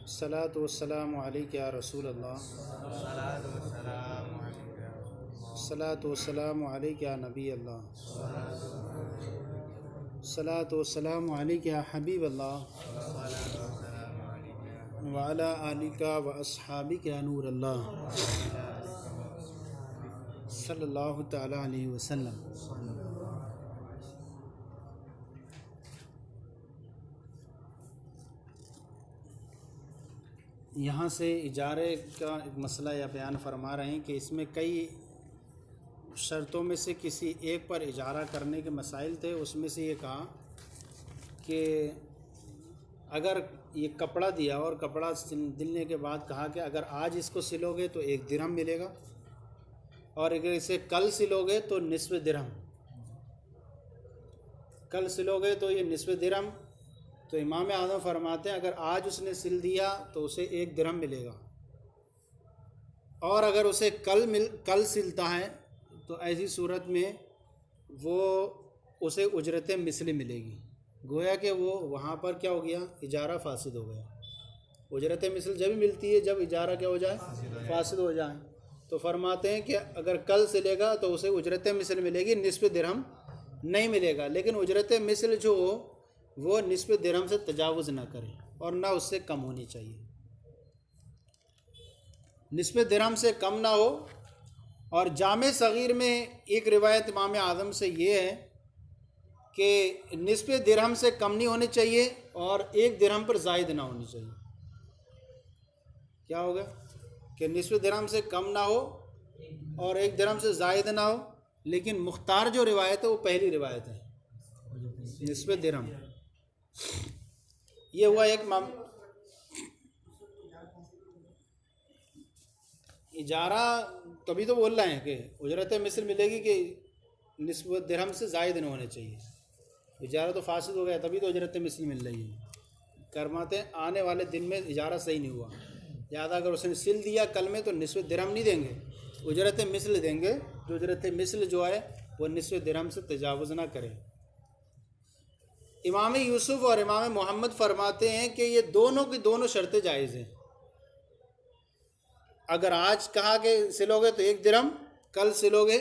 الصلاۃ والسلام علیک یا رسول اللہ، الصلاۃ والسلام علیک یا نبی اللہ، الصلاۃ والسلام علیک یا حبیب اللہ، وعلی آلک و اصحابک یا نور اللہ، صلی اللہ تعالی علیہ وسلم۔ یہاں سے اجارے کا ایک مسئلہ یا بیان فرما رہے ہیں کہ اس میں کئی شرطوں میں سے کسی ایک پر اجارہ کرنے کے مسائل تھے۔ اس میں سے یہ کہا کہ اگر یہ کپڑا دیا اور کپڑا دلنے کے بعد کہا کہ اگر آج اس کو سلو گے تو 1 درہم ملے گا، اور اگر اسے کل سلو گے تو نصف درہم، کل سلو گے تو یہ نصف درہم۔ تو امام اعظم فرماتے ہیں اگر آج اس نے سل دیا تو اسے 1 درہم ملے گا، اور اگر اسے کل سلتا ہے تو ایسی صورت میں وہ اسے اجرت مثل ملے گی۔ گویا کہ وہ وہاں پر کیا ہو گیا، اجارہ فاسد ہو گیا۔ اجرت مثل جب ملتی ہے جب اجارہ کیا ہو جائے، فاسد ہو جائے۔ تو فرماتے ہیں کہ اگر کل سلے گا تو اسے اجرت مثل ملے گی، نصف درہم نہیں ملے گا، لیکن اجرت مثل جو ہو وہ نصف درہم سے تجاوز نہ کرے اور نہ اس سے کم ہونی چاہیے، نصف درہم سے کم نہ ہو۔ اور جامع صغیر میں ایک روایت امام اعظم سے یہ ہے کہ نصف درہم سے کم نہیں ہونی چاہیے اور 1 درہم پر زائد نہ ہونی چاہیے۔ کیا ہوگا کہ نصف درہم سے کم نہ ہو اور 1 درہم سے زائد نہ ہو، لیکن مختار جو روایت ہے وہ پہلی روایت ہے، نصف درہم۔ یہ ہوا ایک اجارہ، تبھی تو بول رہے ہیں کہ اجرت مثل ملے گی کہ نصف درہم سے زائد نہ ہونے چاہیے۔ اجارہ تو فاسد ہو گیا، تبھی تو اجرت مثل مل رہی ہے۔ کرماتے ہیں آنے والے دن میں اجارہ صحیح نہیں ہوا، لہٰذا اگر اس نے سل دیا کل میں تو نصف درہم نہیں دیں گے، اجرت مثل دیں گے، جو اجرت مثل جو ہے وہ نصف درہم سے تجاوز نہ کرے۔ امام یوسف اور امام محمد فرماتے ہیں کہ یہ دونوں کی دونوں شرطیں جائز ہیں۔ اگر آج کہا کہ سلو گے تو 1 درہم، کل سلو گے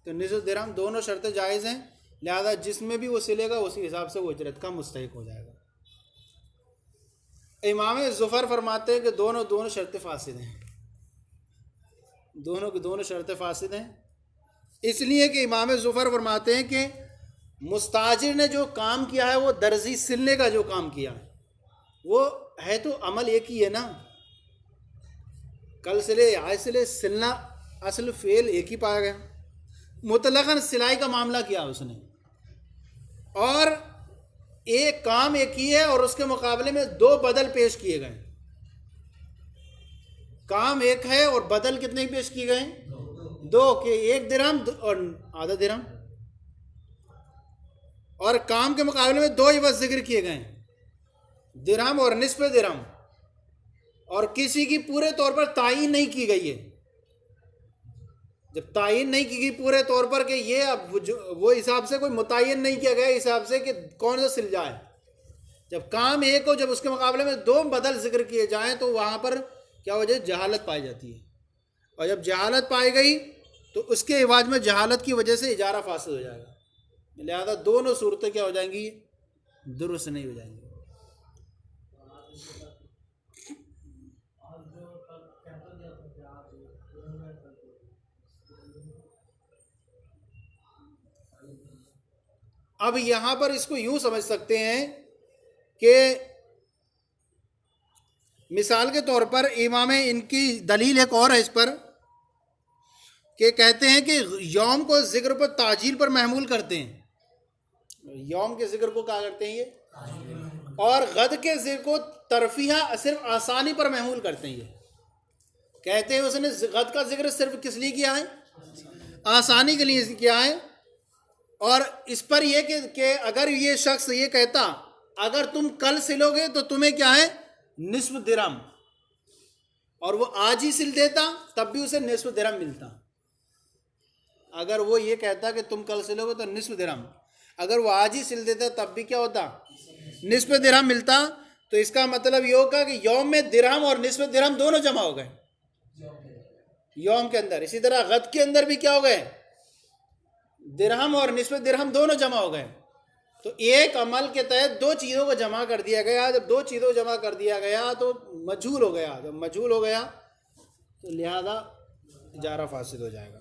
تو نصف درہم، دونوں شرطیں جائز ہیں، لہذا جس میں بھی وہ سلے گا اسی حساب سے وہ اجرت کا مستحق ہو جائے گا۔ امام ظفر فرماتے ہیں کہ دونوں شرطیں فاسد ہیں، دونوں کی دونوں شرطیں فاسد ہیں، اس لیے کہ امام ظفر فرماتے ہیں کہ مستاجر نے جو کام کیا ہے وہ درزی سلنے کا جو کام کیا وہ ہے تو عمل ایک ہی ہے نا، کل سلے آج سلے، سلنا اصل فعل ایک ہی پایا گیا، مطلقاً سلائی کا معاملہ کیا اس نے، اور ایک کام ایک ہی ہے اور اس کے مقابلے میں 2 بدل پیش کیے گئے۔ کام ایک ہے اور بدل کتنے پیش کیے گئے، 2، کہ 1 درہم اور آدھا درہم، اور کام کے مقابلے میں 2 عوض ذکر کیے گئے، درہم اور نصف درہم، اور کسی کی پورے طور پر تعین نہیں کی گئی ہے۔ جب تعین نہیں کی گئی پورے طور پر کہ یہ اب وہ حساب سے کوئی متعین نہیں کیا گیا حساب سے کہ کون سا سل جائے، جب کام ایک ہو، جب اس کے مقابلے میں 2 بدل ذکر کیے جائیں تو وہاں پر کیا ہو جائے، جہالت پائی جاتی ہے، اور جب جہالت پائی گئی تو اس کے عوض میں جہالت کی وجہ سے اجارہ فاسد ہو جائے گا، لہذا دونوں صورتیں کیا ہو جائیں گی، درست نہیں ہو جائیں گی۔ اب یہاں پر اس کو یوں سمجھ سکتے ہیں کہ مثال کے طور پر امام ان کی دلیل ایک اور ہے اس پر کہ کہتے ہیں کہ یوم کو ذکر پر تعجیل پر محمول کرتے ہیں، یوم کے ذکر کو کہا کرتے ہیں یہ، اور غد کے ذکر کو ترفیہ صرف آسانی پر محمول کرتے ہیں، یہ کہتے ہیں اس نے غد کا ذکر صرف کس لیے کیا ہے، آسانی کے لیے کیا ہے، اور اس پر یہ کہ اگر یہ شخص یہ کہتا اگر تم کل سلو گے تو تمہیں کیا ہے، نصف درہم، اور وہ آج ہی سل دیتا تب بھی اسے نصف درہم ملتا۔ اگر وہ یہ کہتا کہ تم کل سلو گے تو نصف درہم، اگر وہ آج ہی سل دیتا تب بھی کیا ہوتا، نصف درہم ملتا تو اس کا مطلب یہ ہوگا کہ یوم میں درہم اور نصف درہم دونوں جمع ہو گئے یوم کے اندر. اسی طرح غد کے اندر بھی کیا ہو گئے؟ درہم اور نصف درہم دونوں جمع ہو گئے. تو ایک عمل کے تحت دو چیزوں کو جمع کر دیا گیا. جب دو چیزوں کو جمع کر دیا گیا تو مجہول ہو گیا. جب مجہول ہو گیا تو لہذا اجارہ فاسد ہو جائے گا.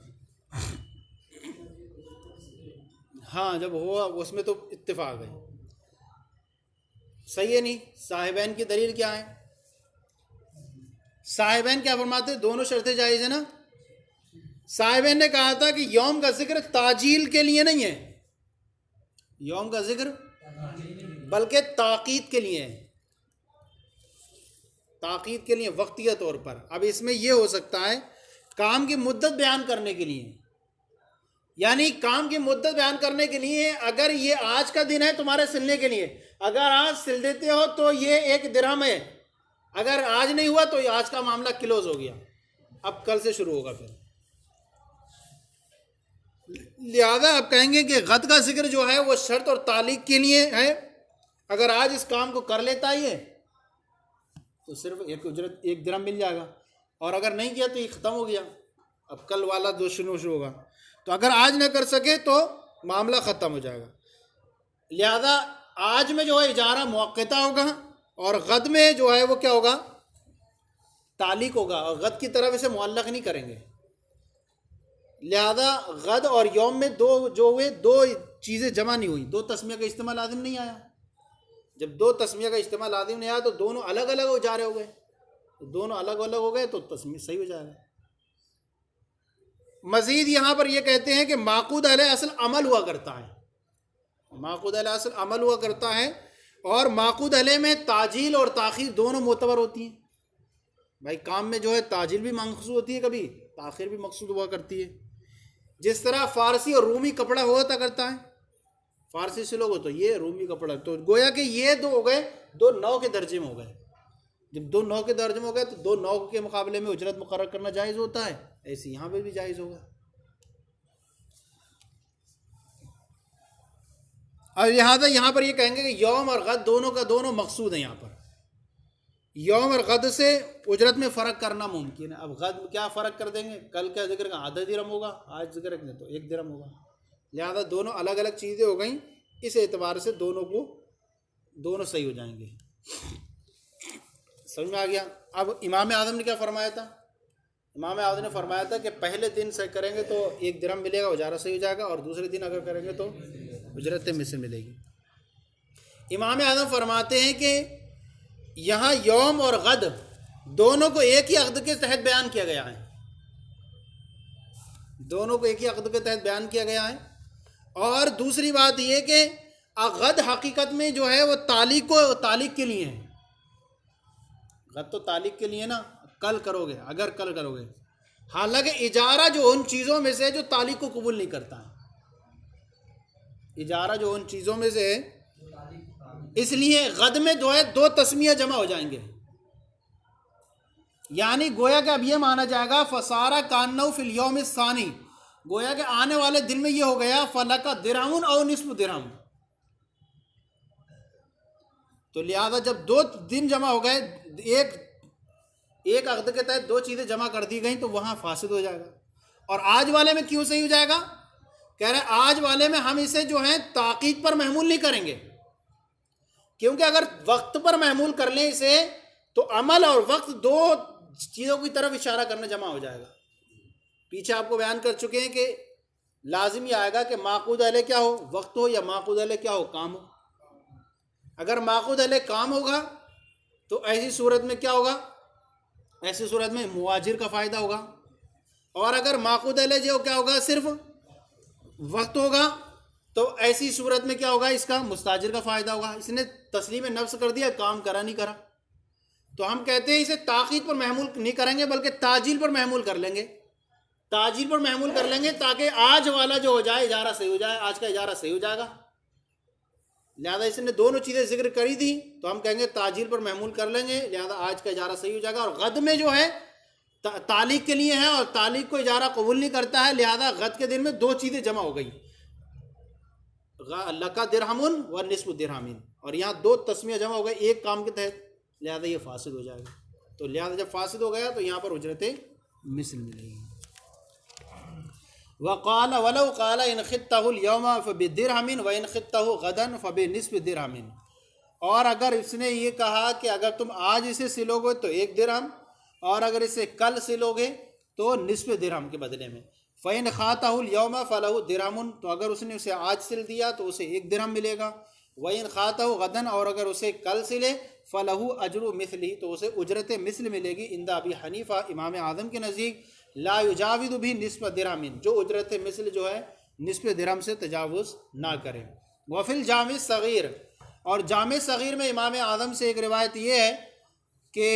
ہاں جب ہوا اس میں تو اتفاق ہے. صحیح ہے نہیں؟ صاحبین کی دلیل کیا ہے؟ صاحبین کیا فرماتے ہیں؟ دونوں شرطیں جائز ہیں نا. صاحبین نے کہا تھا کہ یوم کا ذکر تعجیل کے لیے نہیں ہے, یوم کا ذکر بلکہ تاکید کے لیے ہے, تاکید کے لیے وقتیہ طور پر. اب اس میں یہ ہو سکتا ہے کام کی مدت بیان کرنے کے لیے, یعنی کام کی مدت بیان کرنے کے لیے. اگر یہ آج کا دن ہے تمہارے سلنے کے لیے, اگر آج سل دیتے ہو تو یہ 1 درہم ہے, اگر آج نہیں ہوا تو آج کا معاملہ کلوز ہو گیا, اب کل سے شروع ہوگا. پھر لہذا آپ کہیں گے کہ غد کا ذکر جو ہے وہ شرط اور تعلیق کے لیے ہے. اگر آج اس کام کو کر لیتا ہی ہے تو صرف ایک اجرت 1 درہم مل جائے گا, اور اگر نہیں کیا تو یہ ختم ہو گیا, اب کل والا دو شروع ہوگا. تو اگر آج نہ کر سکے تو معاملہ ختم ہو جائے گا. لہذا آج میں جو ہے اجارہ موقتہ ہوگا اور غد میں جو ہے وہ کیا ہوگا؟ تعلیق ہوگا, اور غد کی طرف اسے معلق نہیں کریں گے. لہذا غد اور یوم میں دو چیزیں جمع نہیں ہوئی, 2 تسمیہ کا استعمال لازم نہیں آیا. جب 2 تسمیہ کا استعمال لازم نہیں آیا تو دونوں الگ الگ اجارے ہو گئے, دونوں الگ الگ ہو گئے تو تسمیہ صحیح ہو جائے گا. مزید یہاں پر یہ کہتے ہیں کہ معقود علیہ اصل عمل ہوا کرتا ہے, معقود علیہ اصل عمل ہوا کرتا ہے, اور معقود علیہ میں تاجیل اور تاخیر دونوں معتبر ہوتی ہیں. بھائی کام میں جو ہے تاجیل بھی مقصود ہوتی ہے, کبھی تاخیر بھی مقصود ہوا کرتی ہے. جس طرح فارسی اور رومی کپڑا ہوا کرتا ہے, فارسی سے لوگ ہو تو یہ رومی کپڑا, تو گویا کہ یہ 2 ہو گئے, 2 نو کے درجے میں ہو گئے. جب 2 نو کے درجے میں ہو گئے تو 2 نو کے مقابلے میں اجرت مقرر کرنا جائز ہوتا ہے, ایسے یہاں پہ بھی جائز ہوگا. اور لہٰذا یہاں پر یہ کہیں گے کہ یوم اور غد دونوں کا دونوں مقصود ہیں. یہاں پر یوم اور غد سے اجرت میں فرق کرنا ممکن ہے. اب غد کیا فرق کر دیں گے؟ کل کا ذکر کا آدھا درہم ہوگا, آج ذکر کا تو 1 درہم ہوگا. لہذا دونوں الگ الگ چیزیں ہو گئیں, اس اعتبار سے دونوں صحیح ہو جائیں گے. سمجھ میں آ گیا؟ اب امام اعظم نے کیا فرمایا تھا؟ امام اعظم نے فرمایا تھا کہ پہلے دن سے کریں گے تو 1 درہم ملے گا, اجارہ صحیح ہو جائے گا, اور دوسرے دن اگر کریں گے تو اجرت میں سے ملے گی. امام اعظم فرماتے ہیں کہ یہاں یوم اور غد دونوں کو ایک ہی عقد کے تحت بیان کیا گیا ہے, دونوں کو ایک ہی عقد کے تحت بیان کیا گیا ہے. اور دوسری بات یہ کہ غد حقیقت میں جو ہے وہ تعلیق کے لیے ہے. غد تو تعلیق کے لیے نا, کل کرو گے, اگر کل کرو گے. حالانکہ اجارہ جو ان چیزوں میں سے ہے جو تعلیق کو قبول نہیں کرتا ہے, اجارہ جو ان چیزوں میں سے ہے, اس لیے غد میں جو ہے 2 تسمیہ جمع ہو جائیں گے. یعنی گویا کہ اب یہ مانا جائے گا فسارہ کانو فی الیوم الثانی, گویا کہ آنے والے دن میں یہ ہو گیا فلکا درہم او نصف درہم. تو لہذا جب 2 دن جمع ہو گئے, ایک عقد کے تحت 2 چیزیں جمع کر دی گئیں تو وہاں فاسد ہو جائے گا. اور آج والے میں کیوں صحیح ہو جائے گا؟ کہہ رہے ہیں آج والے میں ہم اسے جو ہے تاکید پر محمول نہیں کریں گے, کیونکہ اگر وقت پر محمول کر لیں اسے تو عمل اور وقت 2 چیزوں کی طرف اشارہ کرنا جمع ہو جائے گا. پیچھے آپ کو بیان کر چکے ہیں کہ لازم یہ آئے گا کہ معقود علیہ کیا ہو, وقت ہو, یا معقود علیہ کیا ہو, کام ہو. اگر معقود علیہ کام ہوگا تو ایسی صورت میں کیا ہوگا؟ ایسی صورت میں مواجر کا فائدہ ہوگا. اور اگر معقود علیہ جو کیا ہوگا صرف وقت ہوگا تو ایسی صورت میں کیا ہوگا؟ اس کا مستاجر کا فائدہ ہوگا. اس نے تسلیم نفس کر دیا, کام کرا نہیں کرا. تو ہم کہتے ہیں اسے تاخیر پر محمول نہیں کریں گے بلکہ تاجیل پر محمول کر لیں گے. تاجیل پر محمول کر لیں گے تاکہ آج والا جو ہو جائے اجارہ صحیح ہو جائے, آج کا اجارہ صحیح ہو جائے گا. لہذا اس نے دونوں چیزیں ذکر کری تھی تو ہم کہیں گے تاجیل پر محمول کر لیں گے, لہذا آج کا اجارہ صحیح ہو جائے گا. اور غد میں جو ہے تعلیق کے لیے ہے اور تعلیق کو اجارہ قبول نہیں کرتا ہے, لہذا غد کے دن میں 2 چیزیں جمع ہو گئی. لکا درہمن و نصف درہمن، اور یہاں دو تسمیہ جمع ہو گئے ایک کام کے تحت، لہذا یہ فاسد ہو جائے گا. تو لہذا جب فاسد ہو گیا تو یہاں پر اجرت مثل ملے گی. وقال ولو قال ان خطه اليوم فبدرهم وان خطه غدا فبنصف درهم، اور اگر اس نے یہ کہا کہ اگر تم آج اسے سلو گے تو 1 درہم، اور اگر اسے کل سلو گے تو نصف درہم کے بدلے میں. فَإِنْ خَاطَهُ الْيَوْمَ فَلَهُ دِرْهَمٌ، تو اگر اس نے اسے آج سل دیا تو اسے 1 درہم ملے گا. وَإِنْ خَاطَهُ غَدًا، اور اگر اسے کل سلے فَلَهُ أَجْرُ مِثْلِهِ، تو اسے اجرت مثل ملے گی. عند ابی حنیفہ، امام اعظم کے نزدیک، لا یجاوز بھی نصف درہم، جو اجرت مثل جو ہے نصف درہم سے تجاوز نہ کرے. وفی الجامع الصغیر، اور جامع صغیر میں امام اعظم سے ایک روایت یہ ہے کہ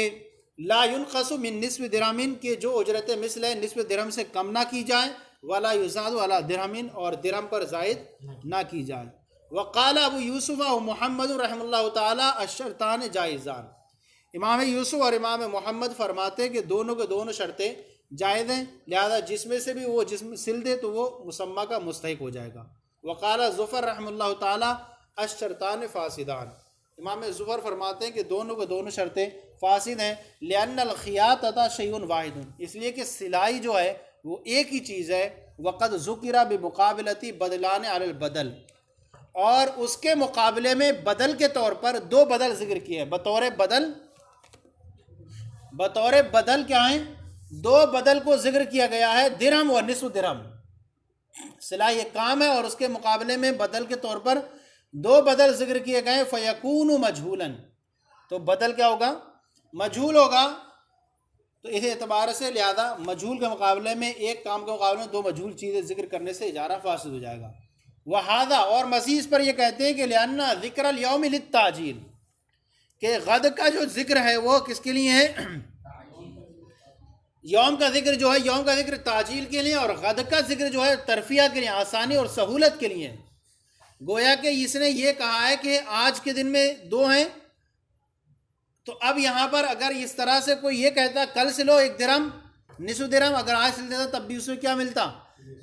لا ينقص من نصف درہم، کہ جو اجرت مثل ہے نصف درہم سے کم نہ کی جائے. ولا یزاد علی درہم، اور درہم پر زائد نہ کی جائے. وقال ابو یوسف و محمد رحم اللہ تعالی الشرطان جائزان، امام یوسف اور امام محمد فرماتے کہ دونوں کے دونوں شرطیں جائز ہیں، لہذا جس میں سے بھی وہ جسم سل دے تو وہ مسمہ کا مستحق ہو جائے گا. وقال ظفر رحم اللہ تعالی الشرطان فاسدان، امام ظفر فرماتے ہیں کہ دونوں کے دونوں شرطیں فاسد ہیں. لأن الخیاطۃ شیء واحد، اس لیے کہ سلائی جو ہے وہ ایک ہی چیز ہے. وقد ذکر بمقابلۃ بدلان علی البدل، اور اس کے مقابلے میں بدل کے طور پر 2 بدل ذکر کیے ہیں. بطور بدل کیا ہیں؟ 2 بدل کو ذکر کیا گیا ہے، درہم و نصف درہم. سلائی ایک کام ہے اور اس کے مقابلے میں بدل کے طور پر 2 بدل ذکر کیے گئے. فیکون مجہولا، تو بدل کیا ہوگا؟ مجہول ہوگا. تو اس اعتبار سے لہذا مجہول کے مقابلے میں ایک کام کے مقابلے میں 2 مجہول چیزیں ذکر کرنے سے اجارہ فاسد ہو جائے گا. وہذا، اور مزید پر یہ کہتے ہیں کہ لأن ذکر الیوم للتعجیل، کہ غد کا جو ذکر ہے وہ کس کے لیے ہے؟ یوم کا ذکر جو ہے، یوم کا ذکر تعجیل کے لیے، اور غد کا ذکر جو ہے ترفیہ کے لیے، آسانی اور سہولت کے لیے. گویا کہ اس نے یہ کہا ہے کہ آج کے دن میں 2 ہیں، تو اب یہاں پر اگر اس طرح سے کوئی یہ کہتا کل سے لو 1 درہم نصف درہم، اگر آج سل دیتا تب بھی اس میں کیا ملتا؟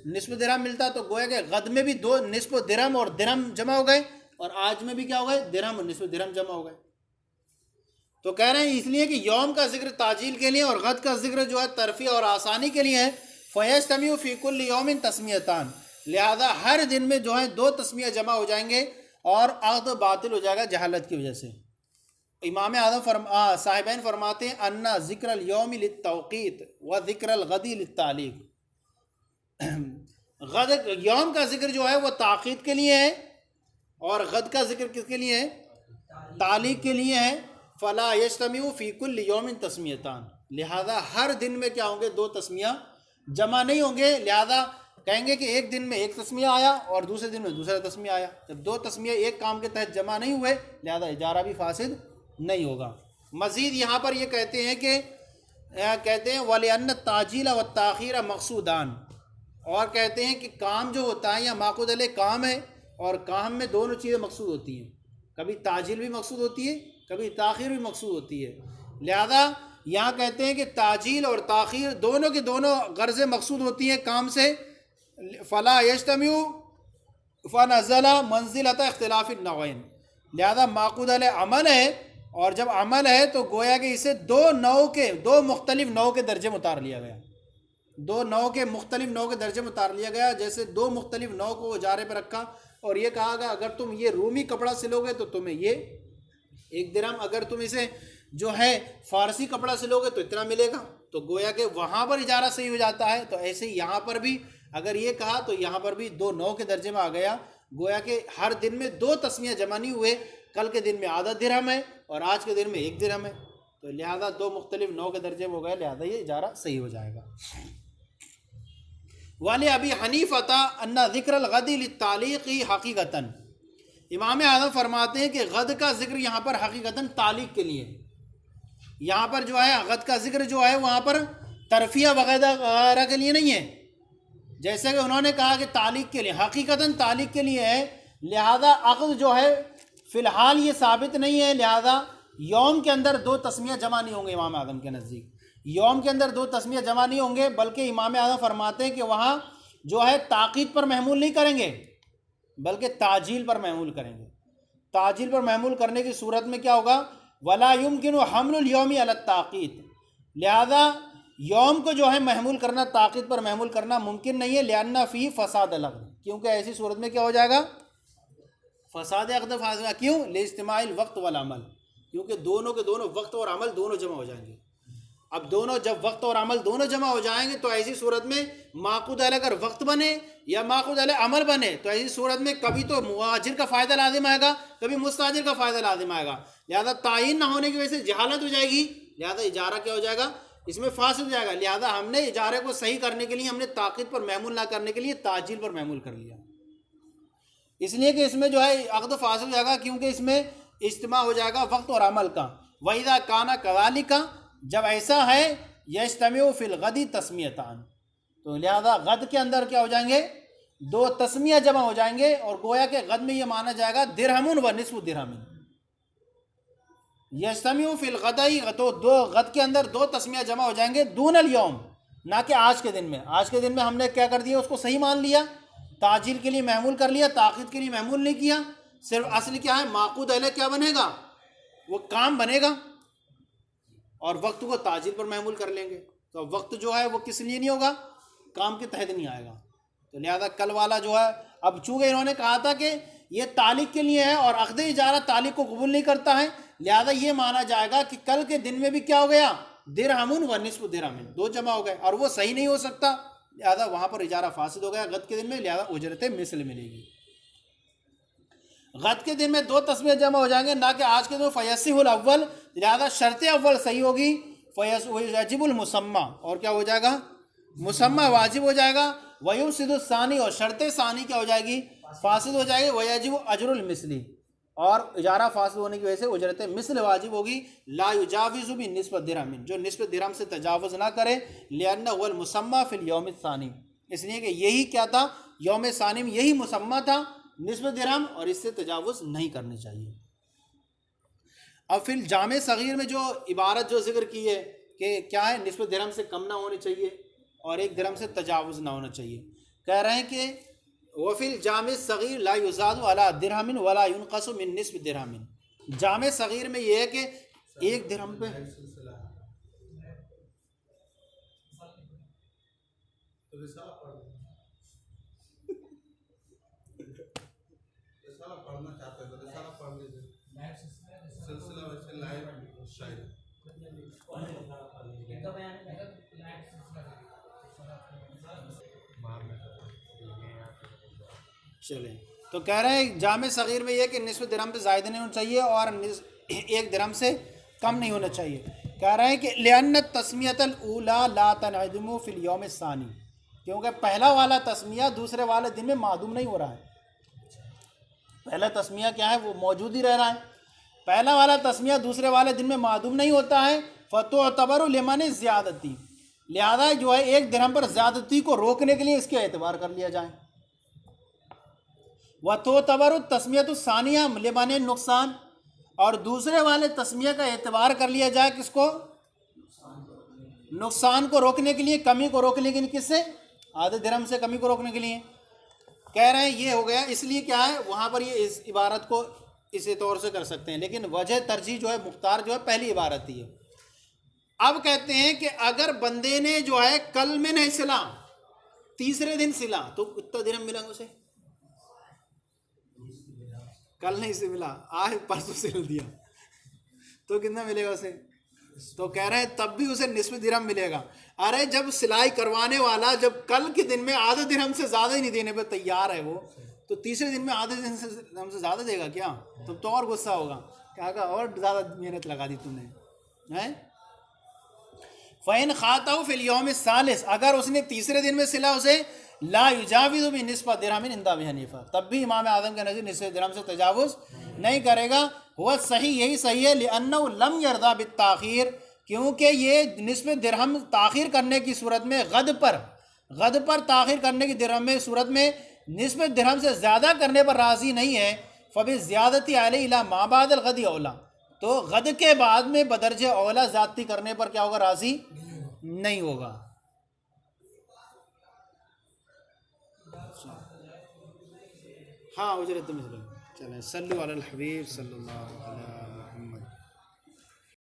نصف درہم ملتا. تو گویا کہ غد میں بھی 2 نصف درہم اور درہم جمع ہو گئے، اور آج میں بھی کیا ہو گئے؟ درہم اور نصف درہم جمع ہو گئے. تو کہہ رہے ہیں اس لیے کہ یوم کا ذکر تعجیل کے لیے اور غد کا ذکر جو ہے ترفیع اور آسانی کے لیے ہے. فیجتمع فی کل یوم تسمیتان، لہذا ہر دن میں جو ہے 2 تسمیہ جمع ہو جائیں گے، اور عقد باطل ہو جائے گا جہالت کی وجہ سے. امام اعظم صاحبین فرماتے ہیں ان ذکر الیوم للتوقیت و ذکر الغد للتعلیق. یوم کا ذکر جو ہے وہ تاقید کے لیے ہے، اور غد کا ذکر کس کے لیے ہے؟ تعلیق کے لیے ہے. فلا یجتمع فی کل یوم تسمیتان، لہذا ہر دن میں کیا ہوں گے؟ 2 تسمیہ جمع نہیں ہوں گے. لہذا کہیں گے کہ ایک دن میں 1 تسمیہ آیا اور دوسرے دن میں دوسرا تسمیہ آیا. جب 2 تسمیہ ایک کام کے تحت جمع نہیں ہوئے لہذا اجارہ بھی فاسد نہیں ہوگا. مزید یہاں پر یہ کہتے ہیں کہ وَلِأَنَّ التَّعْجِيلَ وَالتَّأْخِيرَ مقصودان، اور کہتے ہیں کہ کام جو ہوتا ہے یا معقود علیہ کام ہے، اور کام میں دونوں چیزیں مقصود ہوتی ہیں. کبھی تعجیل بھی مقصود ہوتی ہے، کبھی تاخیر بھی مقصود ہوتی ہے. لہذا یہاں کہتے ہیں کہ تعجیل اور تاخیر دونوں کی دونوں غرضیں مقصود ہوتی ہیں کام سے. فلا یجتمع فنزل منزلۃ اختلاف النوعین، لہذا معقود علیہ عمل ہے، اور جب عمل ہے تو گویا کہ اسے 2 مختلف نوع کے درجے میں اتار لیا گیا. 2 نوع کے مختلف نوع کے درجے میں اتار لیا گیا. جیسے 2 مختلف نوع کو اجارے پہ رکھا اور یہ کہا گیا اگر تم یہ رومی کپڑا سلو گے تو تمہیں یہ 1 درہم، اگر تم اسے جو ہے فارسی کپڑا سلو گے تو اتنا ملے گا. تو گویا کہ وہاں پر اجارہ صحیح ہو جاتا ہے. تو ایسے ہی یہاں پر بھی اگر یہ کہا تو یہاں پر بھی 2 نوع کے درجے میں آ گیا. گویا کہ ہر دن میں 2 تسمیہ جمع نہیں ہوئے، کل کے دن میں آدھا درہم ہے اور آج کے دن میں 1 درہم ہے. تو لہذا 2 مختلف نوع کے درجے میں ہو گئے، لہذا یہ اجارہ صحیح ہو جائے گا. ولی ابی حنیفہ ان ذکر الغد للتعلیق حقیقتاً، امام اعظم فرماتے ہیں کہ غد کا ذکر یہاں پر حقیقتاً تعلیق کے لیے. یہاں پر جو ہے غد کا ذکر جو ہے وہاں پر ترفیہ وغیرہ کے لیے نہیں ہے، جیسے کہ انہوں نے کہا کہ تعلیق کے لیے، حقیقتاً تعلیق کے لیے ہے. لہذا عقد جو ہے فی الحال یہ ثابت نہیں ہے، لہذا یوم کے اندر 2 تسمیہ جمع نہیں ہوں گے. امام اعظم کے نزدیک یوم کے اندر 2 تسمیہ جمع نہیں ہوں گے، بلکہ امام اعظم فرماتے ہیں کہ وہاں جو ہے تاقید پر محمول نہیں کریں گے. بلکہ تعجیل پر محمول کریں گے. تعجیل پر محمول کرنے کی صورت میں کیا ہوگا؟ ولا يمكن حمل اليوم على التاقیت، لہذا یوم کو جو ہے محمول کرنا، تاقید پر محمول کرنا ممکن نہیں ہے. لأن فی فساد العقد، کیونکہ ایسی صورت میں کیا ہو جائے گا؟ فساد عقد فاسد. کیوں؟ لاجتماع الوقت والعمل، کیونکہ دونوں کے دونوں وقت اور عمل دونوں جمع ہو جائیں گے. اب دونوں جب وقت اور عمل دونوں جمع ہو جائیں گے تو ایسی صورت میں معقود علیہ اگر وقت بنے یا معقود علیہ عمل بنے تو ایسی صورت میں کبھی تو مؤاجر کا فائدہ لازم آئے گا، کبھی مستاجر کا فائدہ لازم آئے گا. لہذا تعین نہ ہونے کی وجہ سے جہالت ہو جائے گی، لہذا اجارہ کیا ہو جائے گا؟ اس میں فاسد ہو جائے گا. لہذا ہم نے اجارے کو صحیح کرنے کے لیے، ہم نے تاقید پر محمول نہ کرنے کے لیے تعجیل پر محمول کر لیا، اس لیے کہ اس میں جو ہے عقد فاسد ہو جائے گا، کیونکہ اس میں اجتماع ہو جائے گا وقت اور عمل کا. وَإِذَا كَانَ كَذَلِكَ، جب ایسا ہے، یجتمع فی الغد تسمیتان، تو لہذا غد کے اندر کیا ہو جائیں گے؟ دو تسمیہ جمع ہو جائیں گے، اور گویا کہ غد میں یہ مانا جائے گا درہم و نصف درہم. یجتمع فی الغدائی، تو دو غد کے اندر دو تسمیہ جمع ہو جائیں گے، دون الیوم، نہ کہ آج کے دن میں. آج کے دن میں ہم نے کیا کر دیا؟ اس کو صحیح مان لیا، تعجیل کے لیے محمول کر لیا، تاخیر کے لیے محمول نہیں کیا. صرف اصل کیا ہے؟ معقود علیہ کیا بنے گا؟ وہ کام بنے گا، اور وقت کو تعجیل پر محمول کر لیں گے تو وقت جو ہے وہ کس لیے نہیں ہوگا؟ کام کے تحت نہیں آئے گا. تو لہذا کل والا جو ہے، اب چونکہ انہوں نے کہا تھا کہ یہ تعلیق کے لیے ہے اور عقد اجارہ تعلیق کو قبول نہیں کرتا ہے، لہذا یہ مانا جائے گا کہ کل کے دن میں بھی کیا ہو گیا؟ درہم و نصف درہم، دو جمع ہو گئے، اور وہ صحیح نہیں ہو سکتا، لہذا وہاں پر اجارہ فاسد ہو گیا غد کے دن میں، لہذا اجرت مثل ملے گی. غد کے دن میں دو تسمیہ جمع ہو جائیں گے، نہ کہ آج کے دن. فیصح الاول، لہذا شرط اول صحیح ہوگی. ویجب المسمى، اور کیا ہو جائے گا؟ مسمى واجب ہو جائے گا. ویفسد الثانی، اور شرط ثانی کیا ہو جائے گی؟ فاسد ہو جائے گی. ویجب اجر المثلی، اور اجارہ فاسد ہونے کی وجہ سے اجرت مثل واجب ہوگی. لا یجاوز بنصف درہم، جو نصف درہم سے تجاوز نہ کرے. لأنہ هو المسمى فی الیوم الثانی، اس لیے کہ یہی کیا تھا؟ یوم ثانی میں یہی مسمى تھا، نصف درہم، اور اس سے تجاوز نہیں کرنی چاہیے. اب پھر جامع صغیر میں جو عبارت جو ذکر کی ہے کہ کیا ہے؟ نصف درہم سے کم نہ ہونے چاہیے اور ایک درہم سے تجاوز نہ ہونا چاہیے. کہہ رہے ہیں کہ وفی الجامع صغیر لا یزاد علی درہم ولا ینقص من نصف درہم. جامع صغیر میں یہ ہے کہ ایک درہم پہ چلیں، تو کہہ رہے ہیں جامع صغیر میں یہ کہ نصف درہم پہ زائد نہیں ہونا چاہیے اور ایک درہم سے کم نہیں ہونا چاہیے. کہہ رہے ہیں کہ لأن التسمیۃ الاولی لا تنعدم فی الیوم الثانی، کیونکہ پہلا والا تسمیہ دوسرے والے دن میں معدوم نہیں ہو رہا ہے. پہلا تسمیہ کیا ہے؟ وہ موجود ہی رہ رہا ہے. پہلا والا تسمیہ دوسرے والے دن میں معدوم نہیں ہوتا ہے. فتعتبر لمن زیادتی، لہذا جو ہے ایک درہم پر زیادتی کو روکنے کے لیے اس کے اعتبار کر لیا جائے. وتعتبر التسمیۃ الثانیہ لمن نقصان، اور دوسرے والے تسمیہ کا اعتبار کر لیا جائے کس کو؟ نقصان کو روکنے کے لیے، کمی کو روکنے کے لیے. کس سے؟ آدھے درہم سے کمی کو روکنے کے لیے. کہہ رہے ہیں یہ ہو گیا. اس لیے کیا ہے وہاں پر یہ اس عبارت کو اسی طور سے کر سکتے ہیں، لیکن وجہ ترجیح جو ہے مختار جو ہے پہلی عبارت ہی ہے. اب کہتے ہیں کہ اگر بندے نے جو ہے کل میں نہیں سلا، تیسرے دن سلا، تو کتنا درہم ملا اسے؟ کل نہیں سے ملا، آج پرسوں سل دیا تو کتنا ملے گا اسے؟ تو کہہ رہے ہیں تب بھی اسے نصف درہم ملے گا. ارے جب سلائی کروانے والا جب کل کے دن میں آدھے درہم سے زیادہ ہی نہیں دینے پہ تیار ہے وہ، تو تیسرے دن میں آدھے درہم سے زیادہ دے گا کیا؟ تو اور غصہ ہوگا، کہا اور زیادہ محنت لگا دی تم نے. فَإِنْ خَاطَهُ فِي الْيَوْمِ الثَّالِثِ، اگر اس نے تیسرے دن میں سلا اسے، لا یجاوز بنصف درہم عند ابی حنیفہ، تب بھی امام اعظم کے نزدیک نصف درہم سے تجاوز نہیں کرے گا. وہ صحیح، یہی صحیح ہے. لأنه لم يرضى بالتاخیر، کیونکہ یہ نصف درہم تاخیر کرنے کی صورت میں غد پر تاخیر کرنے کی درہم میں صورت میں نصف درہم سے زیادہ کرنے پر راضی نہیں ہے. فبالزیادتی علیہ الی ما بعد الغد اولا، تو غد کے بعد میں بدرجہ اولا زیادتی کرنے پر کیا ہوگا؟ راضی نہیں ہوگا. ہاں اجرت مثل چلیں صلو علی الحبیب صلی اللہ علیہ